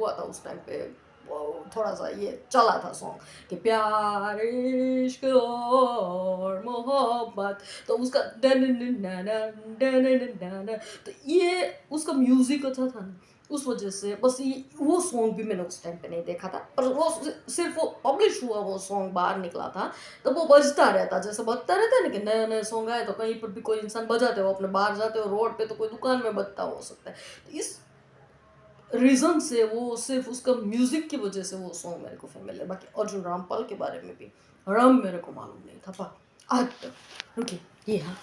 हुआ था उस टाइम पे, थोड़ा सा ये चला था सॉन्ग कि प्यार इश्क और मोहब्बत, तो उसका done done done done done, तो ये उसका म्यूजिक अच्छा था ना, उस वजह से बस ये वो सॉन्ग भी मैंने उस टाइम पे नहीं देखा था, पर वो सिर्फ वो पब्लिश हुआ, वो सॉन्ग बाहर निकला था तो वो बजता रहता, जैसे बजता रहता है ना कि नए नए सॉन्ग आए तो कहीं पर भी कोई इंसान बजाते हो, अपने बाहर जाते हो रोड पे तो कोई दुकान में बजता हो सकता है, तो इस रीजन से वो सिर्फ उसका म्यूजिक की वजह से वो सॉन्ग मेरे को फेमस है। बाकी अर्जुन रामपाल के बारे में भी राम मेरे को मालूम नहीं था आज तक। रुकिए, ये हाँ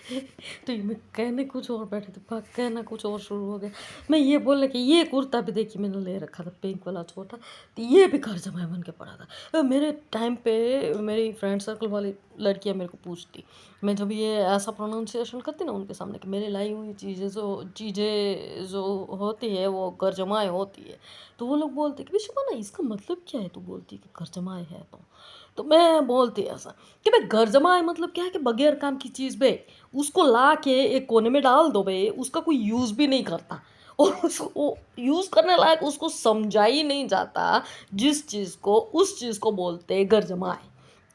तो ये मैं कहने कुछ और बैठे थे, कहना कुछ और शुरू हो गया। मैं ये बोलने कि ये कुर्ता भी देखिए मैंने ले रखा था पिंक वाला छोटा, तो ये भी घर जमाए बन के पड़ा था। मेरे टाइम पे मेरी फ्रेंड सर्कल वाली लड़कियां मेरे को पूछती, मैं जब ये ऐसा प्रोनाउंसिएशन करती ना उनके सामने कि मेरी लाई हुई चीज़ें जो होती है वो घर जमाए होती है, तो वो लोग बोलते कि विशुमाना इसका मतलब क्या है, तू बोलती है कि घर जमाए है तो मैं बोलती ऐसा कि भाई घर जमाए मतलब क्या है कि बगैर काम की चीज़ बे, उसको ला के एक कोने में डाल दो बे, उसका कोई यूज़ भी नहीं करता और उसको यूज़ करने लायक उसको समझा ही नहीं जाता, जिस चीज़ को उस चीज़ को बोलते घर जमाए।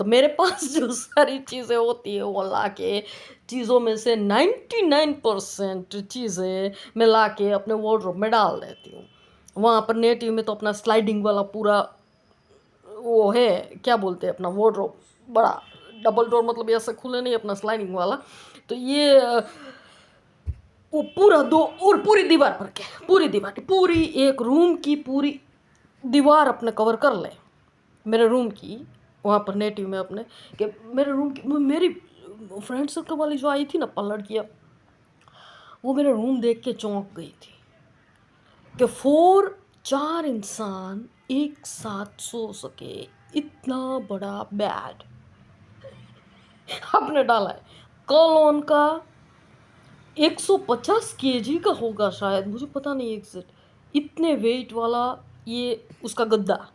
तो मेरे पास जो सारी चीज़ें होती है वो ला के चीज़ों में से 99% चीज़ें मैं ला के अपने वार्डरोब में डाल देती हूँ। वहाँ पर नेटिव में तो अपना स्लाइडिंग वाला पूरा वो है, क्या बोलते हैं अपना वार्डरोब, बड़ा डबल डोर, मतलब ऐसे खुले नहीं, अपना स्लाइडिंग वाला। तो ये वो पूरा दो और पूरी दीवार भर के, पूरी दीवार की पूरी एक रूम की पूरी दीवार अपने कवर कर ले मेरे रूम की, वहाँ पर नेटिव में अपने कि मेरे रूम की मेरी फ्रेंड सर्कल वाली जो आई थी ना लड़कियाँ, वो मेरा रूम देख के चौंक गई थी कि 4 इंसान एक साथ सो सके, इतना बड़ा बेड आपने डाला है। कॉलोन का 150 केजी का होगा शायद, मुझे पता नहीं एग्जैक्ट, इतने वेट वाला ये उसका गद्दा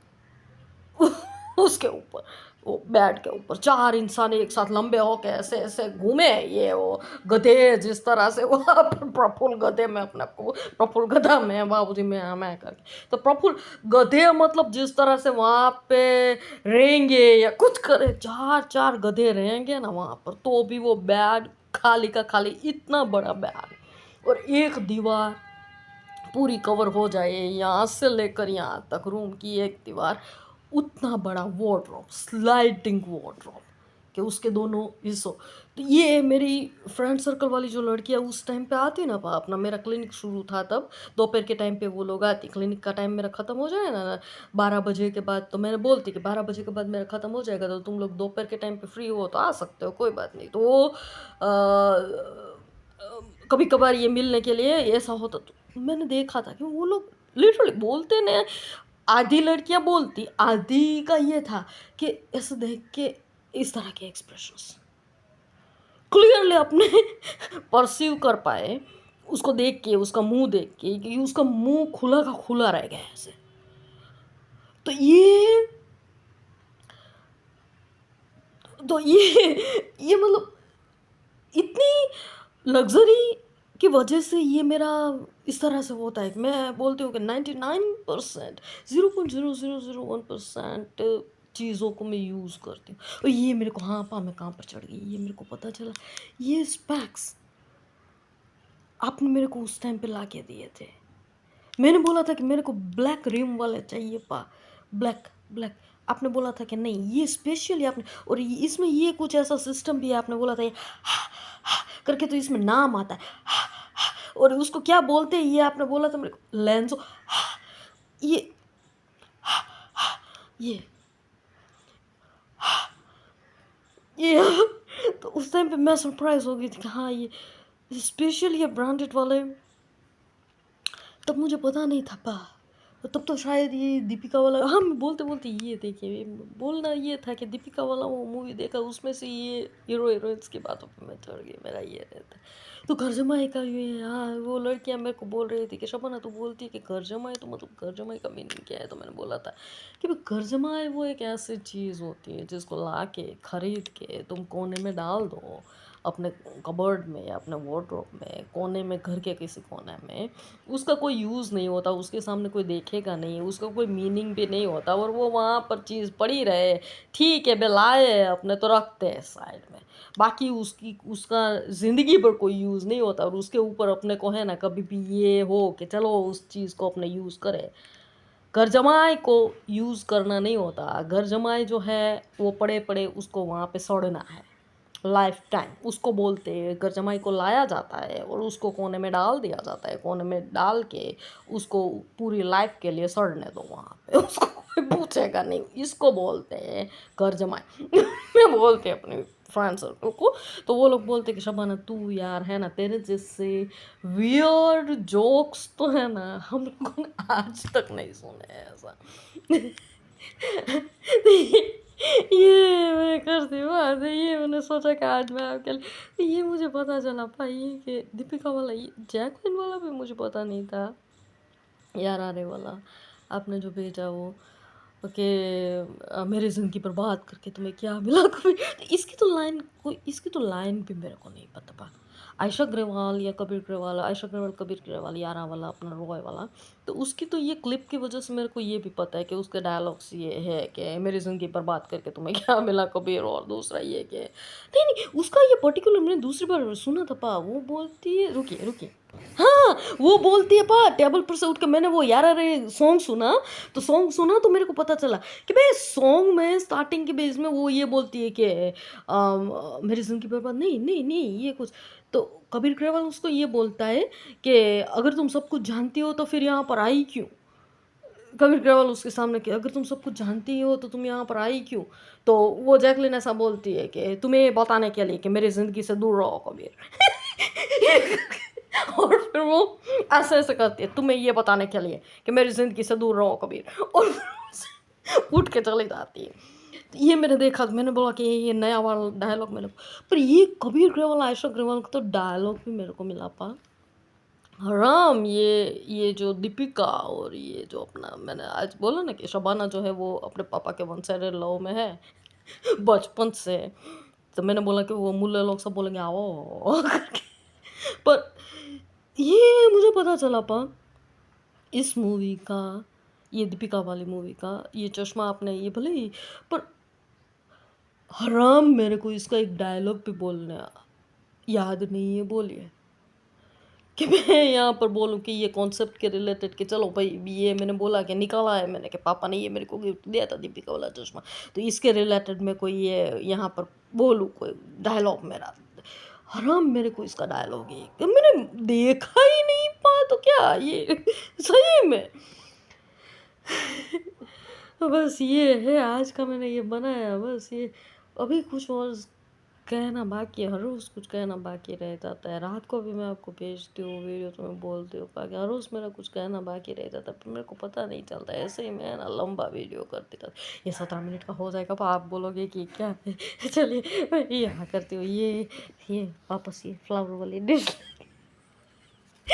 उसके ऊपर, वो बेड के ऊपर 4 इंसान एक साथ लंबे होके ऐसे ऐसे घूमे, ये वो गधे जिस तरह से वो प्रफुल्ल गधे में अपने आपको, प्रफुल्ल गधा में बाबूजी में मैं करके, तो प्रफुल्ल गधे मतलब जिस तरह से वहाँ पे रहेंगे या कुछ करे, 4 गधे रहेंगे ना वहाँ पर, तो भी वो बेड खाली का खाली, इतना बड़ा बेड, और एक दीवार पूरी कवर हो जाए यहाँ से लेकर यहाँ तक, रूम की एक दीवार, उतना बड़ा वार्डरोब, स्लाइडिंग वार्डरोब कि उसके दोनों हिस्सों। तो ये मेरी फ्रेंड सर्कल वाली जो लड़कियाँ उस टाइम पे आती ना, अपना मेरा क्लिनिक शुरू था तब, दोपहर के टाइम पे वो लोग आती, क्लिनिक का टाइम मेरा ख़त्म हो जाए ना 12 बजे के बाद, तो मैंने बोलती कि 12 बजे के बाद मेरा ख़त्म हो जाएगा, तो तुम लोग दोपहर के टाइम पे फ्री हो तो आ सकते हो, कोई बात नहीं। तो वो कभी कभार ये मिलने के लिए ऐसा होता, तो मैंने देखा था कि वो लोग लिटरली बोलते ने, आधी लड़कियां बोलती, आधी का ये था कि ऐसे देख के इस तरह के एक्सप्रेशंस क्लियरली अपने परसीव कर पाए, उसको देख के, उसका मुंह देख के, कि उसका मुंह खुला का खुला रह गया ऐसे। तो ये मतलब इतनी लग्जरी की वजह से ये मेरा इस तरह से होता है कि मैं बोलती हूँ कि 99%, 0.0001% चीज़ों को मैं यूज़ करती हूँ। और ये मेरे को, हाँ पा मैं कहाँ पर चढ़ गई, ये मेरे को पता चला, ये स्पैक्स आपने मेरे को उस टाइम पे ला के दिए थे। मैंने बोला था कि मेरे को ब्लैक रिम वाले चाहिए पा, ब्लैक ब्लैक, आपने बोला था कि नहीं ये स्पेशली आपने, और इसमें ये कुछ ऐसा सिस्टम भी है, आपने बोला था ये करके, तो इसमें नाम आता है और उसको क्या बोलते हैं ये आपने बोला था मेरे को, लेंसो, ये ये ये तो उस टाइम पे मैं सरप्राइज हो गई थी कि हाँ ये स्पेशल, ये ब्रांडेड वाले, तब मुझे पता नहीं था पा, तब तो शायद ये दीपिका वाला, हम बोलते बोलते ये देखिए बोलना ये था कि दीपिका वाला वो मूवी देखा, उसमें से ये हीरो हीरोइंस की बातों पे मैं चढ़ गई, मेरा ये रहता। तो घर जमाई का ये, हाँ वो लड़कियां मेरे को बोल रही थी कि शबाना तू बोलती है कि घर जमाई, तो मतलब घर जमाई का मीनिंग क्या है, तो मैंने बोला था कि भाई घर जमाई वो एक ऐसी चीज़ होती है जिसको ला के खरीद के तुम कोने में डाल दो, अपने कबर्ड में या अपने वार्डरोब में कोने में, घर के किसी कोने में, उसका कोई यूज़ नहीं होता, उसके सामने कोई देखेगा नहीं, उसका कोई मीनिंग भी नहीं होता, और वो वहाँ पर चीज़ पड़ी रहे, ठीक है बे लाए अपने तो रखते हैं साइड में, बाकी उसका ज़िंदगी पर कोई यूज़ नहीं होता, और उसके ऊपर अपने को है ना कभी भी ये हो कि चलो उस चीज़ को अपने यूज़ करें। घर जमाई को यूज़ करना नहीं होता, घर जमाई जो है वो पड़े पड़े उसको वहाँ पे सड़ना है लाइफ टाइम, उसको बोलते हैं। घर जमाई को लाया जाता है और उसको कोने में डाल दिया जाता है, कोने में डाल के उसको पूरी लाइफ के लिए सड़ने दो वहाँ पे, उसको कोई पूछेगा नहीं, इसको बोलते हैं घर जमाई। मैं बोलती अपने फ्रेंड सर्कल को, तो वो लोग बोलते कि शबाना तू यार है ना, तेरे जैसे वियर्ड जोक्स तो है ना हम लोगों ने आज तक नहीं सुने हैं ऐसा। तो ये मैं करती हूँ बात, ये मैंने सोचा कि आज मैं आपके लिए, ये मुझे पता चला भाई कि दीपिका वाला, ये जैकलिन वाला भी मुझे पता नहीं था यार, आने वाला आपने जो भेजा वो, ओके मेरी ज़िंदगी पर बात करके तुम्हें क्या मिला कभी, तो इसकी तो लाइन भी मेरे को नहीं पता। आयशा ग्रेवाल या कबीर ग्रेवाल, आयशा ग्रेवाल कबीर ग्रेवाल यारा वाला अपना रॉय वाला, तो उसकी तो ये क्लिप की वजह से मेरे को ये भी पता है कि उसके डायलॉग्स ये है कि मेरी ज़िंदगी पर बात करके तुम्हें क्या मिला कबीर, और दूसरा ये कि नहीं नहीं, उसका ये पर्टिकुलर मैंने दूसरी बार सुना था पा, वो बोलती है, रुकिए रुकिए, हाँ वो बोलती है पा टेबल पर से उठ के, मैंने वो यार अरे सॉन्ग सुना, तो सॉन्ग सुना तो मेरे को पता चला कि भाई सॉन्ग में स्टार्टिंग के बेस में वो ये बोलती है कि मेरी ज़िंदगी बर्बाद नहीं नहीं नहीं ये कुछ, तो कबीर ग्रेवाल उसको ये बोलता है कि अगर तुम सब कुछ जानती हो तो फिर यहाँ पर आई क्यों। कबीर ग्रेवाल उसके सामने कि अगर तुम सब कुछ जानती हो तो तुम यहाँ पर आई क्यों, तो वो जैकलिन ऐसा बोलती है कि तुम्हें बताने के लिए कि मेरी ज़िंदगी से दूर रहो कबीर। और फिर वो ऐसे ऐसे करती है, तुम्हें ये बताने के लिए कि मेरी ज़िंदगी से दूर रहो कबीर, और उठ के चली जाती है। तो ये मैंने देखा तो मैंने बोला कि ये नया वाला डायलॉग मेरे को, पर ये कबीर ग्रेवाल आयशा ग्रेवाल का तो डायलॉग भी मेरे को मिला पा हराम। ये जो दीपिका और ये जो अपना मैंने आज बोला ना कि शबाना जो है वो अपने पापा के वन साइडेड लव में है बचपन से, तो मैंने बोला कि वो मुल्ले लोग सब बोलेंगे आओ करके, पर ये मुझे पता चला पा इस मूवी का, ये दीपिका वाली मूवी का ये चश्मा आपने ये भले ही, पर हराम मेरे को इसका एक डायलॉग भी बोलने याद नहीं है, बोलिए कि मैं यहाँ पर बोलूँ कि ये कॉन्सेप्ट के रिलेटेड कि चलो भाई ये मैंने बोला कि निकाला है मैंने कि पापा ने ये मेरे को गिफ्ट दिया था दीपिका वाला चश्मा, तो इसके रिलेटेड में कोई ये यहाँ पर बोलूँ कोई डायलॉग मेरा, हराम मेरे को इसका डायलॉग है कि मैंने देखा ही नहीं पा तो क्या ये सही में। बस ये है आज का मैंने ये बनाया, बस ये अभी कुछ और कहना बाकी है, हर रोज़ कुछ कहना बाकी रह जाता है, रात को भी मैं आपको भेजती हूँ वीडियो तो मैं बोलती हूँ कि हर रोज़ मेरा कुछ कहना बाकी रह जाता है, पर मेरे को पता नहीं चलता, ऐसे ही मैं ना लंबा वीडियो करती रहती, ये 17 मिनट का हो जाएगा, पर आप बोलोगे कि क्या है। चलिए मैं यहाँ करती हूँ, ये वापस ये फ्लावर वाली डिश।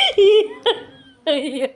ये